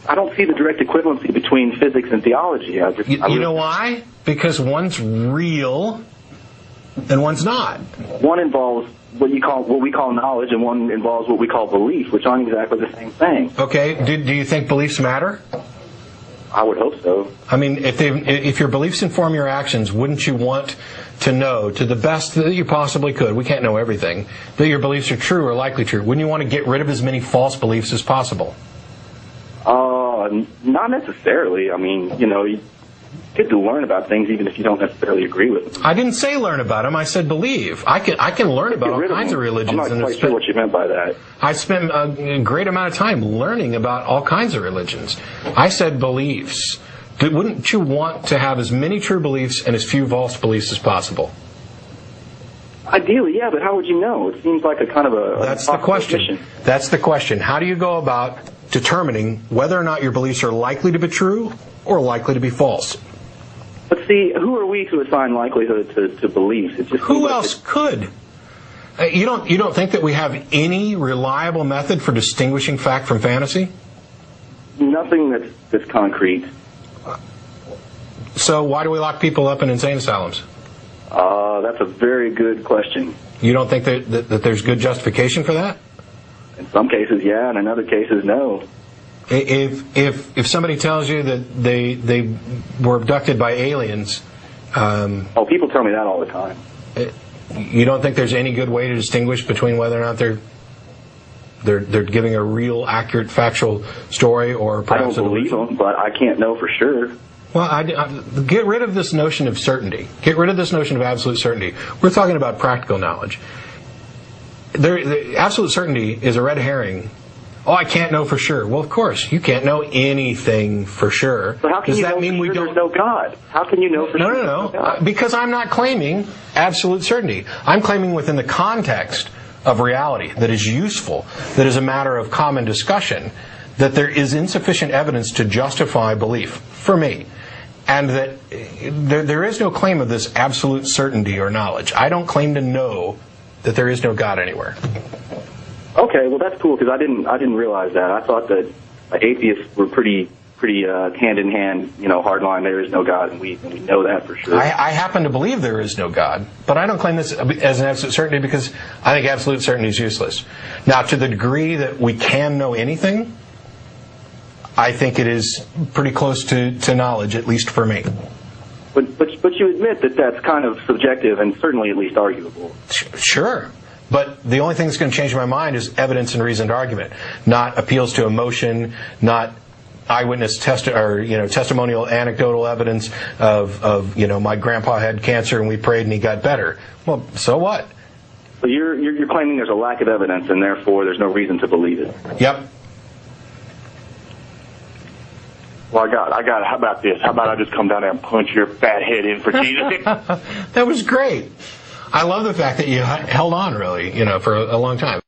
I don't see the direct equivalency between physics and theology. You know why? Because one's real and one's not. One involves what we call knowledge, and one involves what we call belief, which aren't exactly the same thing. Okay. Do you think beliefs matter? I would hope so. I mean, if your beliefs inform your actions, wouldn't you want to know, to the best that you possibly could, we can't know everything, that your beliefs are true or likely true? Wouldn't you want to get rid of as many false beliefs as possible? Not necessarily. I mean, you get to learn about things even if you don't necessarily agree with them. I didn't say learn about them. I said believe. I can learn about all kinds of religions. I'm not quite sure what you meant by that. I spent a great amount of time learning about all kinds of religions. I said beliefs. Wouldn't you want to have as many true beliefs and as few false beliefs as possible? Ideally, yeah, but how would you know? It seems like a kind of a... That's the question. Mission. That's the question. How do you go about determining whether or not your beliefs are likely to be true or likely to be false? But see, who are we to assign likelihood to beliefs? It just who else could? You don't think that we have any reliable method for distinguishing fact from fantasy? Nothing that's concrete. So why do we lock people up in insane asylums? That's a very good question. You don't think that there's good justification for that? In some cases, yeah, and in other cases, no. If somebody tells you that they were abducted by aliens... people tell me that all the time. You don't think there's any good way to distinguish between whether or not they're giving a real, accurate, factual story, or perhaps I don't believe them, but I can't know for sure. Well, get rid of this notion of certainty. Get rid of this notion of absolute certainty. We're talking about practical knowledge. Absolute certainty is a red herring. Oh, I can't know for sure. Well, of course, you can't know anything for sure. But how can Does you that know mean we don't? There's no God? How can you know for sure? No. Because I'm not claiming absolute certainty. I'm claiming within the context of reality that is useful, that is a matter of common discussion, that there is insufficient evidence to justify belief for me. And that there is no claim of this absolute certainty or knowledge. I don't claim to know that there is no God anywhere. Okay, well that's cool, because I didn't realize that. I thought that atheists were pretty hand in hand, hardline. There is no God, and we know that for sure. I happen to believe there is no God, but I don't claim this as an absolute certainty because I think absolute certainty is useless. Now, to the degree that we can know anything, I think it is pretty close to knowledge, at least for me. But you admit that that's kind of subjective and certainly at least arguable. Sure. But the only thing that's going to change my mind is evidence and reasoned argument, not appeals to emotion, not eyewitness testimonial anecdotal evidence of my grandpa had cancer and we prayed and he got better. Well, so what? So you're claiming there's a lack of evidence and therefore there's no reason to believe it. Yep. Well, I got it. How about this? How about I just come down there and punch your fat head in for Jesus? That was great. I love the fact that you held on, really, for a long time.